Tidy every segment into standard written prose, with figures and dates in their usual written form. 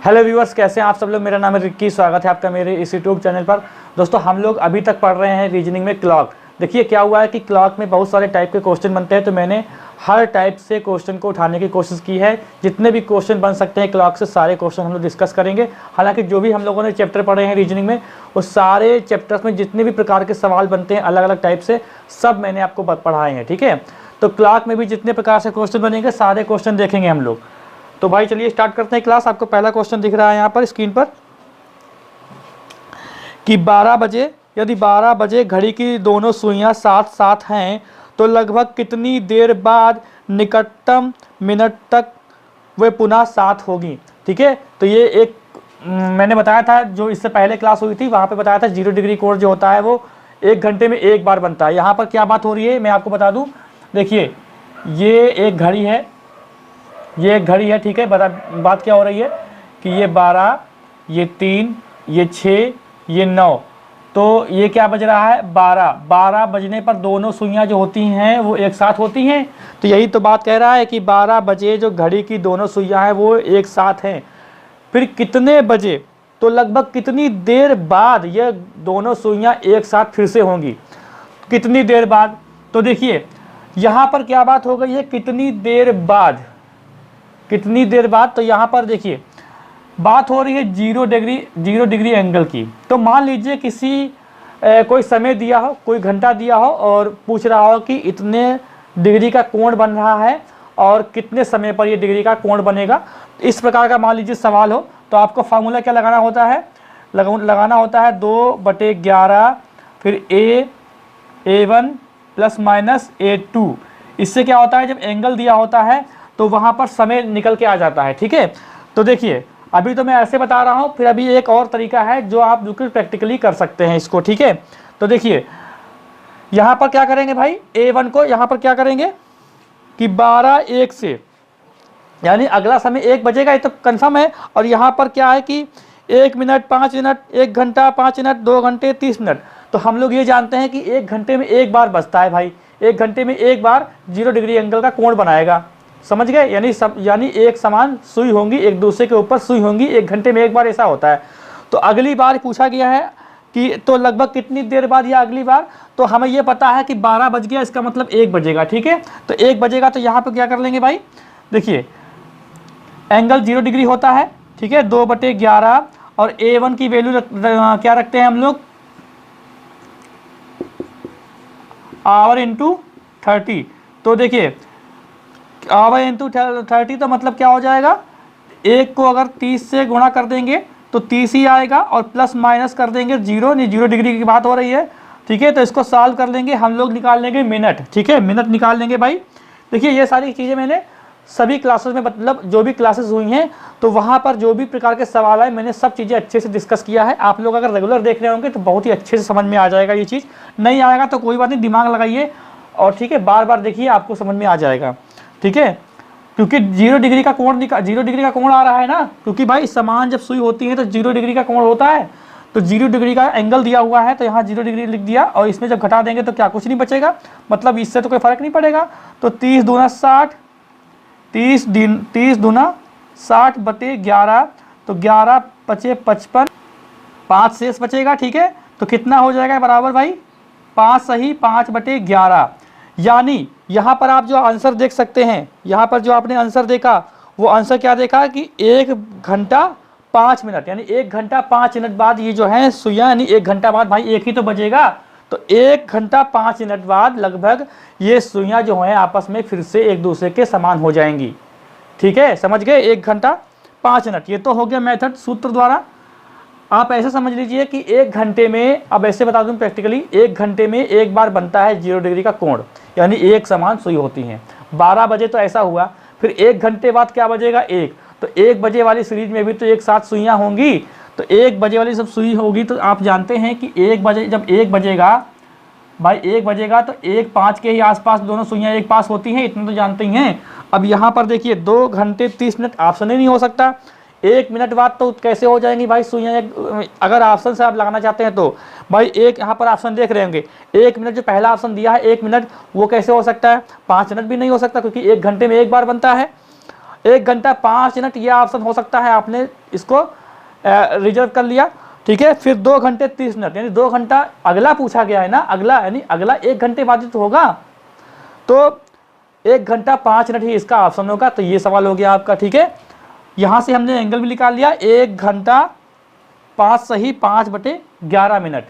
Hello viewers, कैसे हैं आप सब लोग। मेरा नाम है रिक्की, स्वागत है आपका मेरे इस यूट्यूब चैनल पर। दोस्तों, हम लोग अभी तक पढ़ रहे हैं रीजनिंग में क्लॉक। देखिए क्या हुआ है कि क्लॉक में बहुत सारे टाइप के क्वेश्चन बनते हैं, तो मैंने हर टाइप से क्वेश्चन को उठाने की कोशिश की है। जितने भी क्वेश्चन बन सकते हैं क्लॉक से, सारे क्वेश्चन हम लोग डिस्कस करेंगे। हालांकि जो भी हम लोगों ने चैप्टर पढ़े हैं रीजनिंग में, उस सारे चैप्टर्स में जितने भी प्रकार के सवाल बनते हैं अलग अलग टाइप से, सब मैंने आपको पढ़ाए हैं। ठीक है, तो क्लॉक में भी जितने प्रकार से क्वेश्चन बनेंगे सारे क्वेश्चन देखेंगे हम लोग। तो भाई चलिए स्टार्ट करते हैं क्लास। आपको पहला क्वेश्चन दिख रहा है यहाँ पर स्क्रीन पर कि 12 बजे, यदि 12 बजे घड़ी की दोनों सुइयां साथ साथ हैं तो लगभग कितनी देर बाद निकटतम मिनट तक वे पुनः साथ होगी। ठीक है, तो ये एक मैंने बताया था, जो इससे पहले क्लास हुई थी वहाँ पे बताया था 0 डिग्री कोण जो होता है वो 1 घंटे में एक बार बनता है। यहाँ पर क्या बात हो रही है मैं आपको बता दूँ। देखिए ये एक घड़ी है, ये एक घड़ी है। ठीक है, बात क्या हो रही है कि ये 12, ये 3, ये 6, ये 9, तो ये क्या बज रहा है 12 बजने पर दोनों सुइयां जो होती हैं वो एक साथ होती हैं। तो यही तो बात कह रहा है कि 12 बजे जो घड़ी की दोनों सुइयां हैं वो एक साथ हैं। फिर कितने बजे, तो लगभग कितनी देर बाद ये दोनों सुइयां एक साथ फिर से होंगी। कितनी देर बाद, तो देखिए यहाँ पर क्या बात हो गई है, कितनी देर बाद, कितनी देर बाद। तो यहाँ पर देखिए बात हो रही है 0 डिग्री एंगल की। तो मान लीजिए किसी कोई समय दिया हो, कोई घंटा दिया हो और पूछ रहा हो कि इतने डिग्री का कोण बन रहा है और कितने समय पर ये डिग्री का कोण बनेगा। इस प्रकार का मान लीजिए सवाल हो, तो आपको फार्मूला क्या लगाना होता है, लगाना होता है 2/11 फिर A1 प्लस माइनस A2। इससे क्या होता है, जब एंगल दिया होता है तो वहाँ पर समय निकल के आ जाता है। ठीक है, तो देखिए अभी तो मैं ऐसे बता रहा हूँ, फिर अभी एक और तरीका है जो आप बिल्कुल प्रैक्टिकली कर सकते हैं इसको। ठीक है, तो देखिए यहाँ पर क्या करेंगे भाई, A1 को यहाँ पर क्या करेंगे कि 12:01 से, यानी अगला समय 1 बजेगा, ये तो कन्फर्म है। और यहाँ पर क्या है कि 1 मिनट 5 मिनट, 1 घंटा 5 मिनट, 2 घंटे 30 मिनट। तो हम लोग ये जानते हैं कि 1 घंटे में एक बार बजता है भाई, 1 घंटे में एक बार 0 डिग्री एंगल का कोण बनाएगा। समझ गए, यानी एक समान सुई होंगी, एक दूसरे के ऊपर सुई होंगी, 1 घंटे में एक बार ऐसा होता है। तो अगली बार पूछा गया है कि तो लगभग कितनी देर बाद या अगली बार, तो हमें यह पता है कि 12 बज गया, इसका मतलब 1 बजेगा। ठीक है, तो 1 बजेगा, तो यहाँ पर क्या कर लेंगे भाई, देखिए एंगल 0 डिग्री होता है। ठीक है, 2/11 और A1 की वैल्यू क्या रखते हैं हम लोग, आवर इंटू 30। तो देखिए आवर इंटू 30 तो मतलब क्या हो जाएगा, 1 को अगर 30 से गुणा कर देंगे तो 30 ही आएगा, और प्लस माइनस कर देंगे 0, नहीं 0 डिग्री की बात हो रही है। ठीक है, तो इसको सॉल्व कर लेंगे हम लोग, निकाल लेंगे मिनट। ठीक है, मिनट निकाल लेंगे भाई। देखिए ये सारी चीज़ें मैंने सभी क्लासेस में, मतलब जो भी क्लासेस हुई हैं तो वहाँ पर जो भी प्रकार के सवाल आए मैंने सब चीज़ें अच्छे से डिस्कस किया है। आप लोग अगर रेगुलर देख रहे होंगे तो बहुत ही अच्छे से समझ में आ जाएगा ये चीज़। नहीं आएगा तो कोई बात नहीं, दिमाग लगाइए और ठीक है बार बार देखिए, आपको समझ में आ जाएगा। ठीक है, क्योंकि 0 डिग्री का कोण 0 डिग्री का कोण आ रहा है ना, क्योंकि भाई समान जब सुई होती है तो 0 डिग्री का कोण होता है। तो 0 डिग्री का एंगल दिया हुआ है, तो यहाँ 0 डिग्री लिख दिया, और इसमें जब घटा देंगे तो क्या कुछ नहीं बचेगा, मतलब इससे तो कोई फर्क नहीं पड़ेगा। तो 30 दूना 60, 30 दूना 60/11, तो 11 बचे 55, 5 शेष बचेगा। ठीक है, तो कितना हो जाएगा बराबर भाई 5 सही 5/11। यानी यहाँ पर आप जो आंसर देख सकते हैं, यहाँ पर जो आपने आंसर देखा वो आंसर क्या देखा कि 1 घंटा 5 मिनट, यानी 1 घंटा 5 मिनट बाद ये जो है सुइयां, यानी 1 घंटा बाद भाई 1 ही तो बजेगा, तो 1 घंटा 5 मिनट बाद लगभग ये सुइयां जो हैं आपस में फिर से एक दूसरे के समान हो जाएंगी। ठीक है, समझ गए, 1 घंटा 5 मिनट। ये तो हो गया मेथड सूत्र द्वारा। आप ऐसे समझ लीजिए कि 1 घंटे में, अब ऐसे बता दूं प्रैक्टिकली, 1 घंटे में एक बार बनता है 0 डिग्री का कोण, यानी एक समान सुई होती हैं। 12 बजे तो ऐसा हुआ, फिर 1 घंटे बाद क्या बजेगा 1, तो 1 बजे वाली सीरीज में भी तो एक साथ सुइयां होंगी, तो 1 बजे वाली सब सुई होगी। तो आप जानते हैं कि 1 बजे, जब 1 बजेगा भाई 1 बजेगा तो 1:05 के ही आसपास दोनों सुइयां एक पास होती हैं, इतना तो जानते ही हैं। अब यहाँ पर देखिए 2 घंटे 30 मिनट ऑप्शन ही नहीं हो सकता, 1 मिनट बाद तो कैसे हो जाएंगी भाई सुइयां। अगर ऑप्शन से आप लगाना चाहते हैं तो भाई एक यहाँ पर ऑप्शन देख रहे होंगे, 1 मिनट जो पहला ऑप्शन दिया है 1 मिनट, वो कैसे हो सकता है, 5 मिनट भी नहीं हो सकता, क्योंकि 1 घंटे में एक बार बनता है। 1 घंटा 5 मिनट यह ऑप्शन हो सकता है, आपने इसको रिजर्व कर लिया, ठीक है। फिर 2 घंटे 30 मिनट, यानी 2 घंटा अगला पूछा गया है ना, अगला यानी अगला 1 घंटे बाद तो होगा, तो 1 घंटा 5 मिनट ही इसका ऑप्शन होगा। तो ये सवाल हो गया आपका, ठीक है। यहाँ से हमने एंगल भी निकाल लिया, 1 घंटा 5 सही 5/11 मिनट।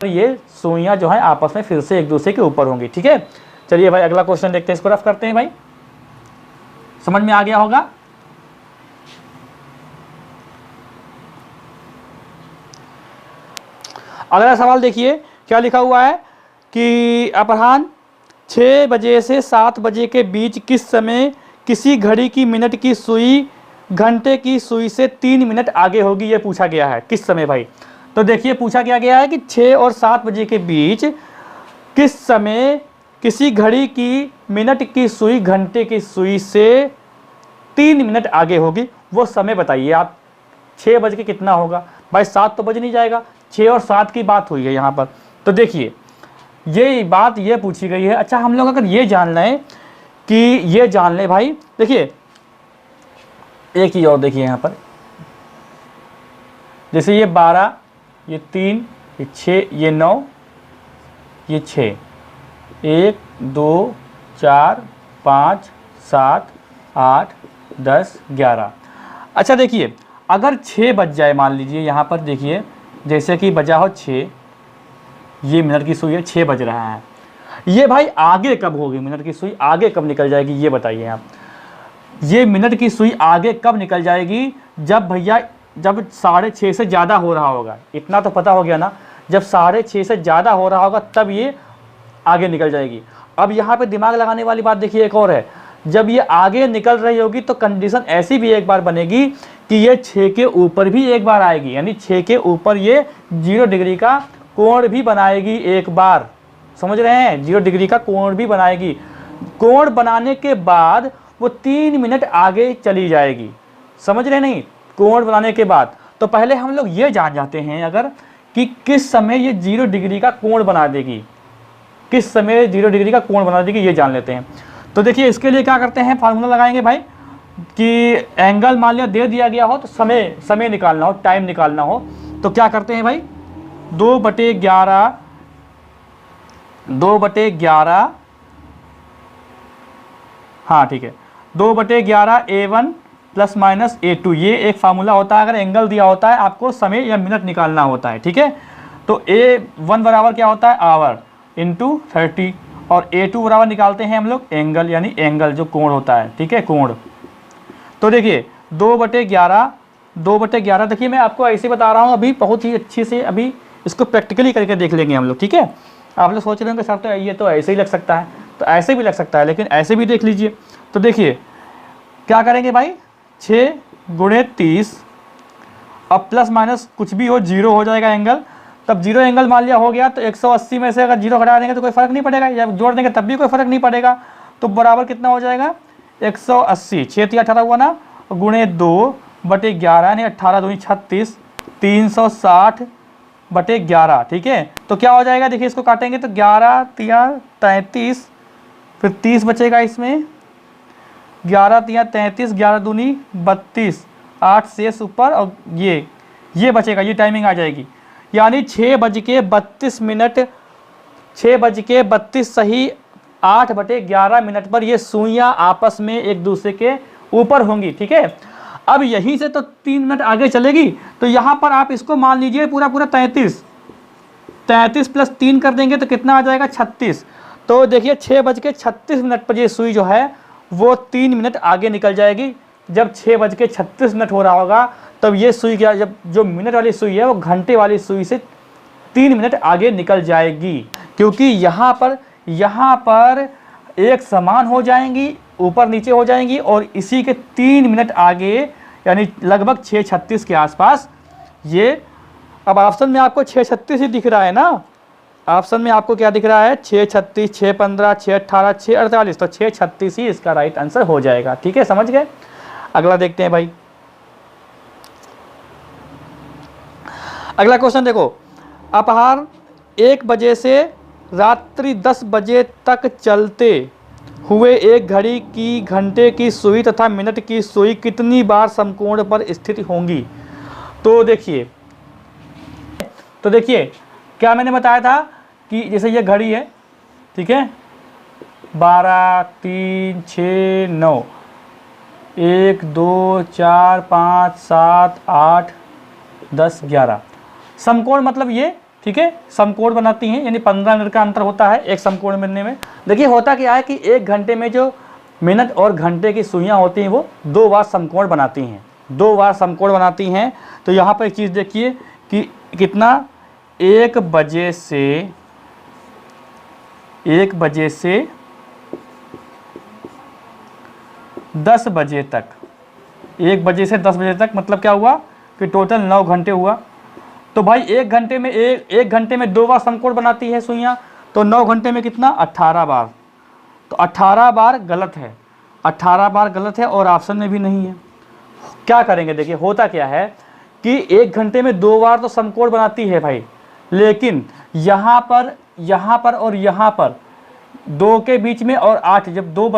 तो ये सुइयाँ जो है आपस में फिर से एक दूसरे के ऊपर होंगी, ठीक है। चलिए भाई अगला क्वेश्चन देखते हैं, इसको रफ करते हैं भाई, समझ में आ गया होगा। अगला सवाल देखिए क्या लिखा हुआ है कि अपराह्न 6 बजे से 7 बजे के बीच किस समय किसी घड़ी की मिनट की सुई घंटे की सुई से 3 मिनट आगे होगी, ये पूछा गया है। किस समय भाई? तो देखिए पूछा क्या गया है कि 6 और 7 बजे के बीच किस समय किसी घड़ी की मिनट की सुई घंटे की सुई से 3 मिनट आगे होगी, वो समय बताइए आप। 6 बज के कितना होगा भाई? 7 तो बज नहीं जाएगा, 6 और 7 की बात हुई है यहाँ पर। तो देखिए ये बात ये पूछी गई है। अच्छा हम लोग अगर ये जान लें कि ये जान लें भाई, देखिए एक चीज़ और देखिए यहाँ पर, जैसे ये 12, ये 3, ये 6, ये 9, ये 6, 1 2 4 5 7 8 10 11। अच्छा देखिए अगर 6 बज जाए, मान लीजिए यहाँ पर देखिए जैसे कि बजा हो 6, ये मिनट की सुई है, 6 बज रहा है, ये भाई आगे कब होगी मिनट की सुई, आगे कब निकल जाएगी ये बताइए आप। ये मिनट की सुई आगे कब निकल जाएगी? जब भैया जब 6:30 से ज़्यादा हो रहा होगा, इतना तो पता हो गया ना, जब 6:30 से ज़्यादा हो रहा होगा तब ये आगे निकल जाएगी। अब यहाँ पे दिमाग लगाने वाली बात देखिए एक और है, जब ये आगे निकल रही होगी तो कंडीशन ऐसी भी एक बार बनेगी कि ये 6 के ऊपर भी एक बार आएगी, यानी 6 के ऊपर ये 0 डिग्री का कोण भी बनाएगी एक बार, समझ रहे हैं? 0 डिग्री का कोण भी बनाएगी। कोण बनाने के बाद वो 3 मिनट आगे चली जाएगी, समझ रहे नहीं? कोण बनाने के बाद। तो पहले हम लोग ये जान जाते हैं अगर कि किस समय ये 0 डिग्री का कोण बना देगी, किस समय 0 डिग्री का कोण बना देगी, ये जान लेते हैं। तो देखिए इसके लिए क्या करते हैं, फार्मूला लगाएंगे भाई कि एंगल मान लिया दे दिया गया हो तो समय निकालना हो, टाइम निकालना हो, तो क्या करते हैं भाई 2/11 हाँ ठीक है 2/11 A1 प्लस माइनस A2, ये एक फार्मूला होता है। अगर एंगल दिया होता है आपको समय या मिनट निकालना होता है, ठीक है। तो A1 बराबर क्या होता है, आवर इंटू 30, और A2 बराबर निकालते हैं हम लोग एंगल, यानी एंगल जो कोण होता है, ठीक है, कोण। तो देखिए 2/11 देखिए मैं आपको ऐसे बता रहा हूँ, अभी बहुत ही अच्छे से अभी इसको प्रैक्टिकली करके देख लेंगे हम लोग, ठीक है। आप लोग सोच रहे होंगे सर तो ये तो ऐसे ही लग सकता है, तो ऐसे भी लग सकता है, लेकिन ऐसे भी देख लीजिए। तो देखिए क्या करेंगे भाई, 6 × 30, अब प्लस माइनस कुछ भी हो 0 हो जाएगा एंगल, तब 0 एंगल मान लिया हो गया, तो 180 में से अगर 0 घटा देंगे तो कोई फ़र्क नहीं पड़ेगा, या जोड़ देंगे तब भी कोई फ़र्क नहीं पड़ेगा। तो बराबर कितना हो जाएगा 180, 6 × 18 हुआ ना, गुणे 2/11 यानी 18 दूनी 36, 360/11, ठीक है। तो क्या हो जाएगा देखिए, इसको काटेंगे तो 11 × 33, फिर 30 बचेगा इसमें, 11 × 33, 11 दूनी 32, 8 शेष ऊपर, और ये बचेगा, ये टाइमिंग आ जाएगी। यानी 6:32 6:32 सही 8/11 मिनट पर ये सुइयाँ आपस में एक दूसरे के ऊपर होंगी, ठीक है। अब यहीं से तो 3 मिनट आगे चलेगी, तो यहाँ पर आप इसको मान लीजिए पूरा 33 प्लस 3 कर देंगे तो कितना आ जाएगा 36। तो देखिए 6:36 पर ये सुई जो है वो 3 मिनट आगे निकल जाएगी। जब 6:36 हो रहा होगा तब ये सुई क्या, जब जो मिनट वाली सुई है वो घंटे वाली सुई से 3 मिनट आगे निकल जाएगी, क्योंकि यहाँ पर एक समान हो जाएंगी, ऊपर नीचे हो जाएंगी, और इसी के 3 मिनट आगे यानी लगभग 6:36 के आसपास ये। अब ऑप्शन में आपको 6:36 ही दिख रहा है ना, ऑप्शन में आपको क्या दिख रहा है 6:36, 6:15, 6:18, 6:48, तो 6:36 ही इसका राइट आंसर हो जाएगा, ठीक है, समझ गए। अगला देखते हैं भाई, अगला क्वेश्चन देखो, अपराह्न 1 बजे से रात्रि 10 बजे तक चलते हुए एक घड़ी की घंटे की सुई तथा मिनट की सुई कितनी बार समकोण पर स्थित होंगी। तो देखिए क्या मैंने बताया था कि जैसे ये घड़ी है, ठीक है, 12, 3, 6, 9, 1, 2, 4, 5, 7, 8, 10, 11 समकोण मतलब ये, ठीक है, समकोण बनाती हैं, यानी 15 मिनट का अंतर होता है एक समकोण बनने में। देखिए होता क्या है कि एक घंटे में जो मिनट और घंटे की सुइयां होती हैं वो 2 बार समकोण बनाती हैं, 2 बार समकोण बनाती हैं। तो यहाँ पर एक चीज़ देखिए कि कितना 1 बजे से 10 बजे तक, 1 बजे से 10 बजे तक मतलब क्या हुआ कि टोटल 9 घंटे हुआ। तो भाई एक घंटे में 2 बार समकोण बनाती है सुइयां, तो 9 घंटे में कितना 18 बार। तो 18 बार गलत है, 18 बार गलत है और ऑप्शन में भी नहीं है। क्या करेंगे, देखिए होता क्या है कि एक घंटे में 2 बार तो समकोण बनाती है भाई, लेकिन यहाँ पर और यहाँ पर 2 के बीच में और 8 जब 2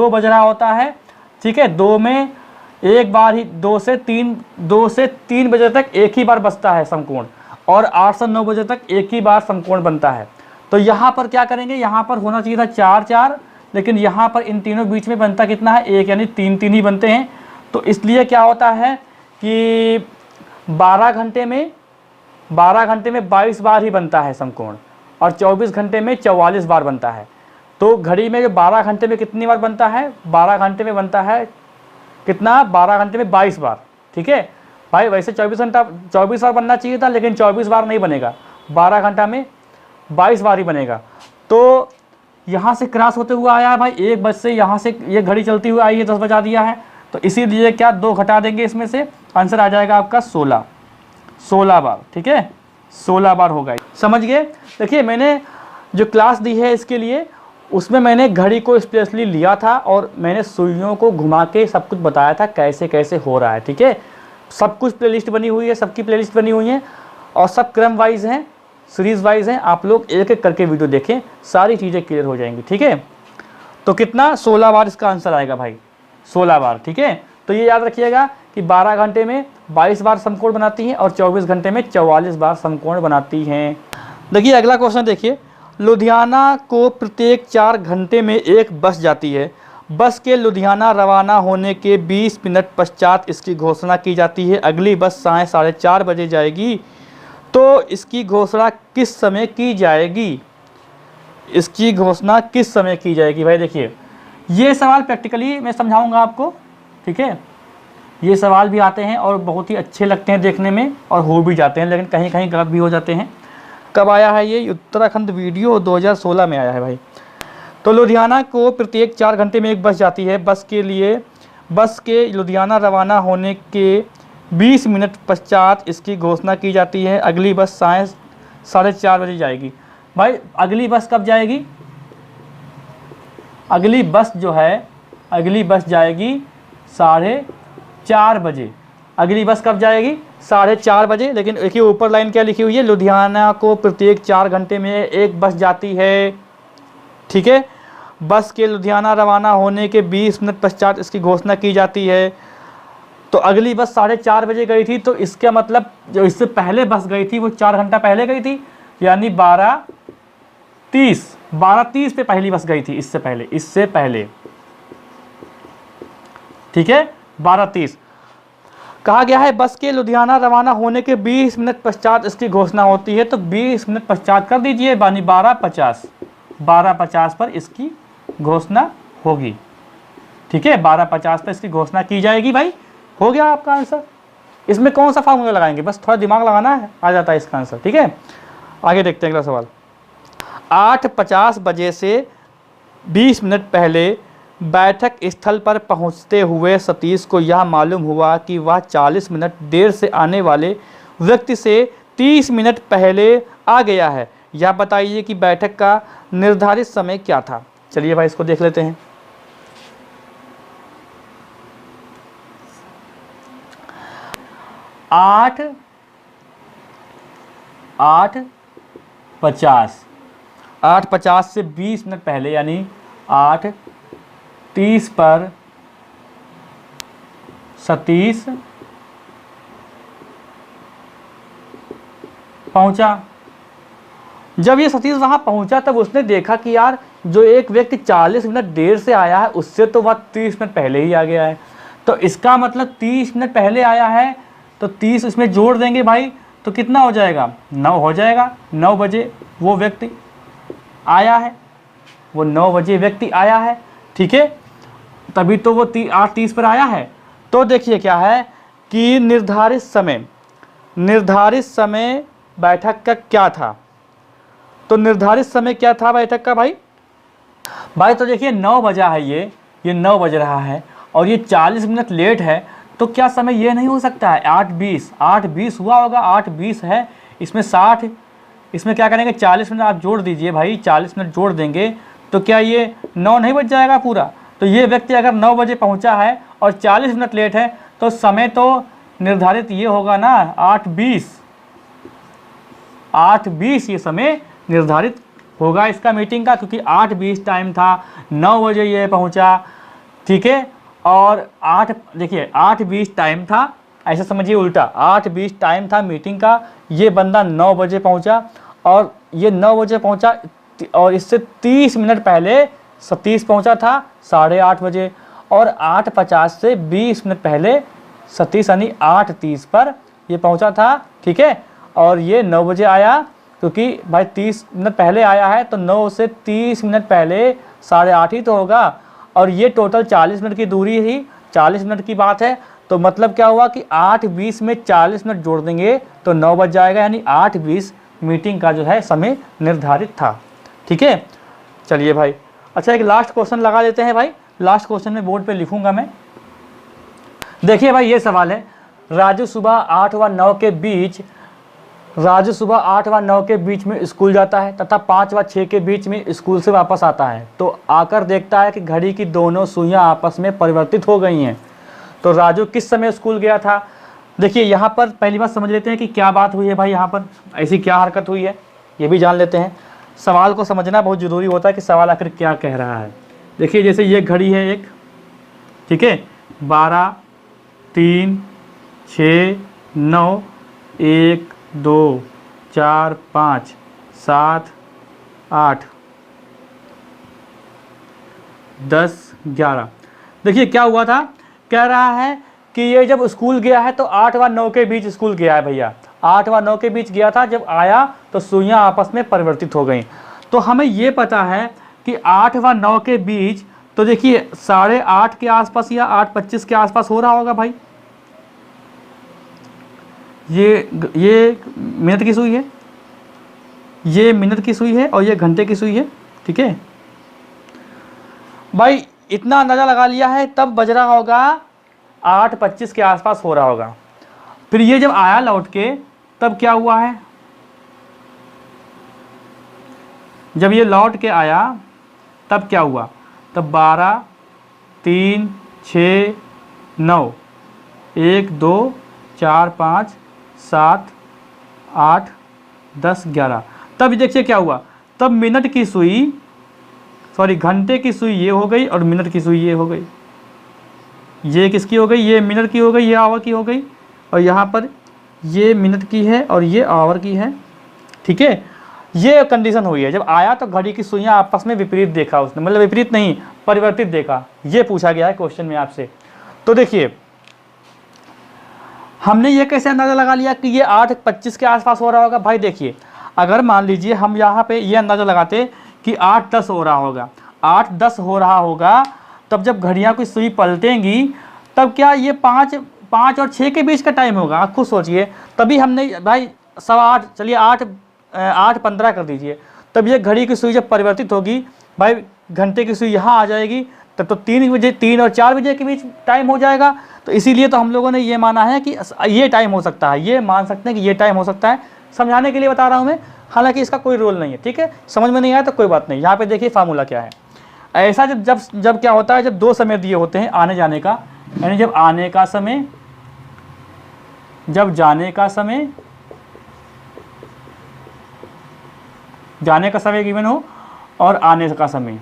बज रहा होता है, ठीक है, 2 में एक बार ही 2 से 3 बजे तक एक ही बार बचता है समकोण, और 8 से 9 बजे तक एक ही बार समकोण बनता है। तो यहाँ पर क्या करेंगे, यहाँ पर होना चाहिए था 4 4, लेकिन यहाँ पर इन तीनों बीच में बनता कितना है 1, यानी 3 3 ही बनते हैं। तो इसलिए क्या होता है कि 12 घंटे में 22 बार ही बनता है समकोण, और 24 घंटे में 44 बार बनता है। तो घड़ी में जो 12 घंटे में कितनी बार बनता है, 12 घंटे में बनता है कितना, 12 घंटे में 22 बार, ठीक है भाई। वैसे 24 बार बनना चाहिए था, लेकिन 24 बार नहीं बनेगा, 12 घंटा में 22 बार ही बनेगा। तो यहाँ से क्रॉस होते हुए आया है भाई, 1 बज से यहाँ से ये घड़ी चलती हुई आई है, 10 बजा दिया है, तो इसीलिए क्या 2 घटा देंगे इसमें से, आंसर आ जाएगा आपका 16 बार, ठीक है, 16 बार होगा। समझ गए। देखिए मैंने जो क्लास दी है इसके लिए, उसमें मैंने घड़ी को स्पेशली लिया था और मैंने सुइयों को घुमा के सब कुछ बताया था कैसे कैसे हो रहा है, ठीक है। सब कुछ प्लेलिस्ट बनी हुई है, सबकी प्लेलिस्ट बनी हुई है, और सब क्रम वाइज हैं, सीरीज़ वाइज हैं। आप लोग एक एक करके वीडियो देखें, सारी चीज़ें क्लियर हो जाएंगी, ठीक है। तो कितना 16 बार इसका आंसर आएगा भाई, 16 बार, ठीक है। तो ये याद रखिएगा कि 12 घंटे में 22 बार समकोण बनाती हैं और 24 घंटे में 44 बार समकोण बनाती हैं। देखिए अगला क्वेश्चन देखिए, लुधियाना को प्रत्येक 4 घंटे में एक बस जाती है। बस के लुधियाना रवाना होने के 20 मिनट पश्चात इसकी घोषणा की जाती है अगली बस 4:30 बजे जाएगी। तो इसकी घोषणा किस समय की जाएगी, इसकी घोषणा किस समय की जाएगी। भाई देखिए ये सवाल प्रैक्टिकली मैं समझाऊंगा आपको, ठीक है। ये सवाल भी आते हैं और बहुत ही अच्छे लगते हैं देखने में, और हो भी जाते हैं, लेकिन कहीं कहीं गलत भी हो जाते हैं। कब आया है ये, उत्तराखंड वीडियो 2016 में आया है भाई। तो लुधियाना को प्रत्येक 4 घंटे में एक बस जाती है। बस के लुधियाना रवाना होने के 20 मिनट पश्चात इसकी घोषणा की जाती है अगली बस 4:30 बजे जाएगी। भाई अगली बस कब जाएगी, अगली बस जो है, अगली बस जाएगी 4:30 बजे। अगली बस कब जाएगी, 4:30 बजे। लेकिन देखिए ऊपर लाइन क्या लिखी हुई है, लुधियाना को प्रत्येक 4 घंटे में एक बस जाती है, ठीक है। बस के लुधियाना रवाना होने के 20 मिनट पश्चात इसकी घोषणा की जाती है। तो अगली बस 4:30 बजे गई थी, तो इसका मतलब जो इससे पहले बस गई थी वो 4 घंटा पहले गई थी, यानी 12:30 पे पहली बस गई थी, इससे पहले, ठीक है। 12:30 कहा गया है, बस के लुधियाना रवाना होने के 20 मिनट पश्चात इसकी घोषणा होती है। तो 20 मिनट पश्चात कर दीजिए, यानी 12:50 पर इसकी घोषणा होगी, ठीक है। 12:50 पर इसकी घोषणा की जाएगी। भाई हो गया आपका आंसर। इसमें कौन सा फार्मूला लगाएंगे, बस थोड़ा दिमाग लगाना है, आ जाता है इसका आंसर, ठीक है। आगे देखते हैं अगला सवाल। 8:50 बजे से 20 मिनट पहले बैठक स्थल पर पहुंचते हुए सतीश को यह मालूम हुआ कि वह 40 मिनट देर से आने वाले व्यक्ति से 30 मिनट पहले आ गया है। यह बताइए कि बैठक का निर्धारित समय क्या था। चलिए भाई इसको देख लेते हैं। आठ 8:50 से 20 मिनट पहले, यानी 8 30 पर सतीश पहुंचा। जब ये सतीश वहां पहुंचा तब उसने देखा कि यार जो एक व्यक्ति 40 मिनट देर से आया है उससे तो वह 30 मिनट पहले ही आ गया है। तो इसका मतलब 30 मिनट पहले आया है तो 30 इसमें जोड़ देंगे भाई, तो कितना हो जाएगा, 9 हो जाएगा। 9 बजे वो व्यक्ति आया है, वो 9 बजे व्यक्ति आया है, ठीक है, तभी तो वो 8:30 पर आया है। तो देखिए क्या है कि निर्धारित समय बैठक का क्या था। तो निर्धारित समय क्या था बैठक का भाई? तो देखिए 9 बजा है, ये 9 बज रहा है और ये 40 मिनट लेट है, तो क्या समय ये नहीं हो सकता है 8:20 हुआ होगा, 8:20 है, इसमें 60, इसमें क्या करेंगे 40 मिनट आप जोड़ दीजिए भाई, 40 मिनट जोड़ देंगे तो क्या ये 9 नहीं बज जाएगा पूरा? तो ये व्यक्ति अगर 9 बजे पहुंचा है और 40 मिनट लेट है तो समय तो निर्धारित ये होगा ना 8:20 ये समय निर्धारित होगा इसका मीटिंग का, क्योंकि 8:20 टाइम था, 9 बजे ये पहुंचा, ठीक है। और 8:20 टाइम था, ऐसा समझिए उल्टा, 8:20 टाइम था मीटिंग का, ये बंदा 9 बजे पहुंचा और ये 9 बजे पहुंचा और इससे 30 मिनट पहले सतीश पहुंचा था 8:30 बजे, और 8:50 से 20 मिनट पहले सतीश यानी 8:30 पर ये पहुंचा था, ठीक है। और ये 9 बजे आया, क्योंकि भाई 30 मिनट पहले आया है तो 9 से 30 मिनट पहले 8:30 ही तो होगा, और ये टोटल 40 मिनट की दूरी ही 40 मिनट की बात है। तो मतलब क्या हुआ कि 8:20 में 40 मिनट जोड़ देंगे तो 9 बज जाएगा, यानी 8:20 मीटिंग का जो है समय निर्धारित था, ठीक है। चलिए भाई, अच्छा एक लास्ट क्वेश्चन लगा देते हैं भाई, लास्ट क्वेश्चन में बोर्ड पे लिखूंगा मैं। देखिए भाई ये सवाल है, राजू सुबह 8 व 9 के बीच में स्कूल जाता है तथा 5 व 6 के बीच में स्कूल से वापस आता है, तो आकर देखता है कि घड़ी की दोनों सुइयां आपस में परिवर्तित हो गई हैं। तो राजू किस समय स्कूल गया था? देखिए यहाँ पर पहली बात समझ लेते हैं कि क्या बात हुई है भाई, यहाँ पर ऐसी क्या हरकत हुई है ये भी जान लेते हैं। सवाल को समझना बहुत ज़रूरी होता है कि सवाल आखिर क्या कह रहा है। देखिए जैसे ये घड़ी है एक, ठीक है, 12, 3, 6, 9, 1, 2, 4, 5, 7, 8, 10, 11। देखिए क्या हुआ था, कह रहा है कि ये जब स्कूल गया है तो 8 व 9 के बीच स्कूल गया है भैया, 8 व 9 के बीच गया था, जब आया तो सुइयां आपस में परिवर्तित हो गई। तो हमें ये पता है कि 8 व 9 के बीच, तो देखिए 8:30 के आसपास या 8:25 के आसपास हो रहा होगा भाई। ये मिनट की सुई है, ये मिनट की सुई है और ये घंटे की सुई है, ठीक है भाई। इतना अंदाज़ा लगा लिया है, तब बज रहा होगा 8:25 के आसपास हो रहा होगा। फिर ये जब आया लौट के तब क्या हुआ है, जब ये लौट के आया तब क्या हुआ, तब 12, 3, 6, 9, 1, 2, 4, 5, 7, 8, 10, 11। तब देखिए क्या हुआ, तब मिनट की सुई, सॉरी घंटे की सुई ये हो गई और मिनट की सुई ये हो गई। ये किसकी हो गई, ये मिनट की हो गई, ये आवर की हो गई, और यहाँ पर ये मिनट की है और ये आवर की है, ठीक है। ये कंडीशन हुई है, जब आया तो घड़ी की सुइयां आपस में विपरीत देखा उसने, मतलब विपरीत नहीं परिवर्तित देखा, ये पूछा गया है क्वेश्चन में आपसे। तो देखिए हमने ये कैसे अंदाज़ा लगा लिया कि ये 8:25 के आसपास हो रहा होगा भाई। देखिए अगर मान लीजिए हम यहाँ पे ये अंदाज़ा लगाते कि 8:10 हो रहा होगा, 8:10 हो रहा होगा, तब जब घड़ियाँ की सुई पलटेंगी तब क्या ये 5 और 6 के बीच का टाइम होगा, आप खुद सोचिए। तभी हमने भाई 8:15, चलिए 8:15 कर दीजिए, तब ये घड़ी की सुई जब परिवर्तित होगी भाई, घंटे की सुई यहाँ आ जाएगी, तब तो 3 बजे, 3 और 4 बजे के बीच टाइम हो जाएगा। तो इसीलिए तो हम लोगों ने ये माना है कि ये टाइम हो सकता है, ये मान सकते हैं कि ये टाइम हो सकता है। समझाने के लिए बता रहा हूँ मैं, हालांकि इसका कोई रोल नहीं है, ठीक है। समझ में नहीं आया तो कोई बात नहीं, यहाँ पे देखिए फार्मूला क्या है। ऐसा जब क्या होता है, जब 2 समय दिए होते हैं आने जाने का, यानी जब आने का समय, जब जाने का समय, जाने का समय गिवन हो और आने का समय,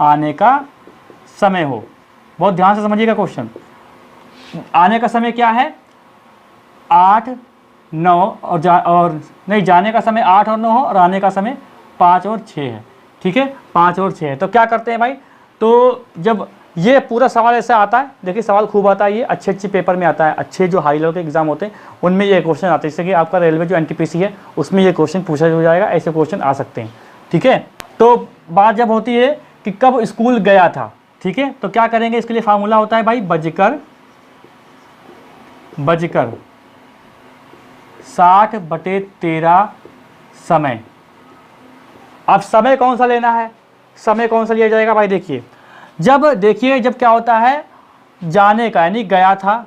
आने का समय हो। बहुत ध्यान से समझिएगा क्वेश्चन। आने का समय क्या है 8, 9 और नहीं, जाने का समय 8 और 9 हो और आने का समय 5 और 6 है। ठीक है, 5 और 6 है। तो क्या करते हैं भाई, तो जब ये पूरा सवाल ऐसा आता है, देखिए सवाल खूब आता है, ये अच्छे अच्छे पेपर में आता है, अच्छे जो हाई लेवल के एग्जाम होते हैं उनमें ये क्वेश्चन आते हैं। जैसे कि आपका रेलवे जो एनटीपीसी है उसमें ये क्वेश्चन पूछा हो जाएगा, ऐसे क्वेश्चन आ सकते हैं। ठीक है, तो बात जब होती है कि कब स्कूल गया था, ठीक है, तो क्या करेंगे, इसके लिए फार्मूला होता है भाई बजकर 60/13 समय। अब समय कौन सा लेना है, समय कौन सा लिया जाएगा भाई, देखिए जब क्या होता है जाने का यानी गया था,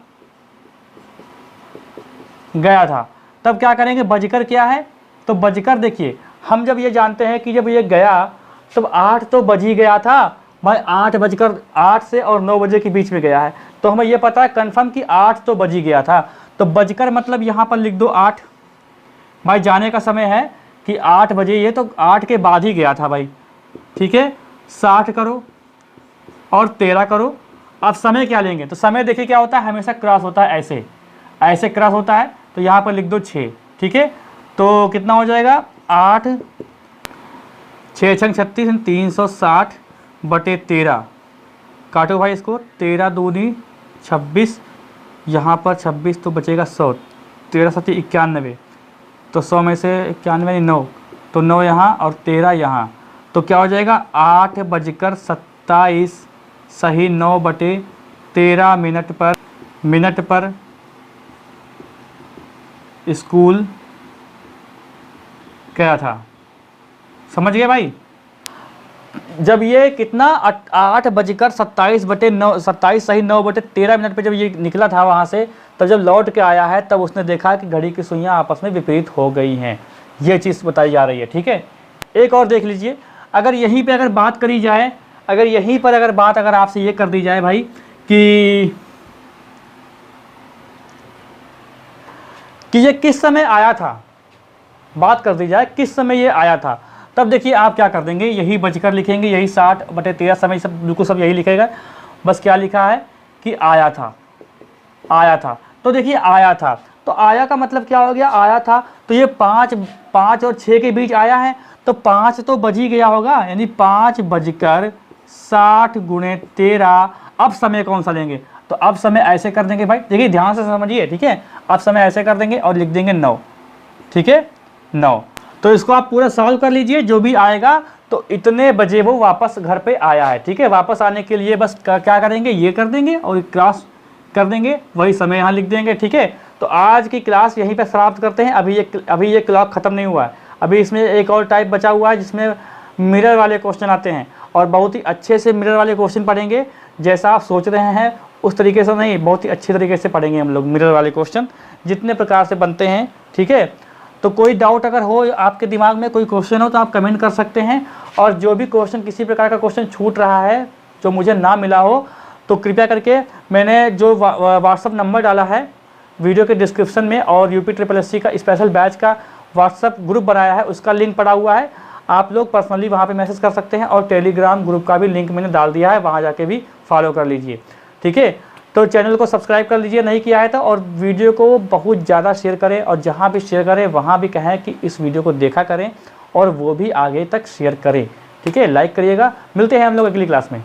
तब क्या करेंगे, बजकर क्या है, तो बजकर देखिए हम जब ये जानते हैं कि जब ये गया तब 8 तो बज ही गया था भाई, 8 से और 9 बजे के बीच में गया है, तो हमें ये पता है कंफर्म कि 8 तो बज ही गया था। तो बजकर मतलब यहाँ पर लिख दो 8 भाई, जाने का समय है कि 8 बजे, ये तो 8 के बाद ही गया था भाई। ठीक है, 60 करो और 13 करो। अब समय क्या लेंगे, तो समय देखिए क्या होता है, हमेशा क्रॉस होता है, ऐसे क्रॉस होता है, तो यहाँ पर लिख दो 6। ठीक है, तो कितना हो जाएगा 8 6 छंग 36 360/13 काटो भाई इसको, 13 दूनी 26, यहाँ पर 26 तो बचेगा 100, 13 7 91, तो 100 में से 91 9, तो 9 यहाँ और 13 यहाँ, तो क्या हो जाएगा 8:27 सही 9/13 मिनट पर स्कूल गया था। समझ गए भाई, जब ये कितना 8:27 सही 9/13 पे जब ये निकला था वहाँ से, तब जब लौट के आया है तब उसने देखा कि घड़ी की सुइयाँ आपस में विपरीत हो गई हैं, ये चीज़ बताई जा रही है। ठीक है, एक और देख लीजिए, अगर यहीं पे अगर बात करी जाए, अगर आपसे ये कर दी जाए भाई कि ये किस समय आया था, बात कर दी जाए किस समय ये आया था, तब देखिए आप क्या कर देंगे, यही बजकर लिखेंगे, यही 60/13 समय, सब बिल्कुल सब यही लिखेगा, बस क्या लिखा है कि आया था। तो देखिए आया था, तो आया का मतलब क्या हो गया, आया था तो ये 5 और 6 के बीच आया है, तो 5 तो बज ही गया होगा, यानी 5:60 × 13। अब समय कौन सा लेंगे, तो अब समय ऐसे कर देंगे भाई, देखिए ध्यान से समझिए। ठीक है, अब समय ऐसे कर देंगे और लिख देंगे 9। ठीक है, 9, तो इसको आप पूरा सॉल्व कर लीजिए, जो भी आएगा तो इतने बजे वो वापस घर पे आया है। ठीक है, वापस आने के लिए बस क्या करेंगे, ये कर देंगे और क्रॉस कर देंगे, वही समय यहाँ लिख देंगे। ठीक है, तो आज की क्लास यहीं पे समाप्त करते हैं। अभी ये क्लॉक ख़त्म नहीं हुआ है, अभी इसमें एक और टाइप बचा हुआ है जिसमें मिरर वाले क्वेश्चन आते हैं, और बहुत ही अच्छे से मिरर वाले क्वेश्चन पढ़ेंगे, जैसा आप सोच रहे हैं उस तरीके से नहीं, बहुत ही अच्छे तरीके से पढ़ेंगे हम लोग मिरर वाले क्वेश्चन जितने प्रकार से बनते हैं। ठीक है, तो कोई डाउट अगर हो आपके दिमाग में, कोई क्वेश्चन हो तो आप कमेंट कर सकते हैं, और जो भी क्वेश्चन, किसी प्रकार का क्वेश्चन छूट रहा है जो मुझे ना मिला हो, तो कृपया करके मैंने जो व्हाट्सअप नंबर डाला है वीडियो के डिस्क्रिप्शन में, और UPSSC का स्पेशल बैच का व्हाट्सअप ग्रुप बनाया है, उसका लिंक पड़ा हुआ है, आप लोग पर्सनली वहाँ पे मैसेज कर सकते हैं, और टेलीग्राम ग्रुप का भी लिंक मैंने डाल दिया है, वहाँ जाके भी फॉलो कर लीजिए। ठीक है, तो चैनल को सब्सक्राइब कर लीजिए नहीं किया है तो, और वीडियो को बहुत ज़्यादा शेयर करें, और जहाँ भी शेयर करें वहाँ भी कहें कि इस वीडियो को देखा करें, और वो भी आगे तक शेयर करें। ठीक है, लाइक करिएगा। मिलते हैं हम लोग अगली क्लास में।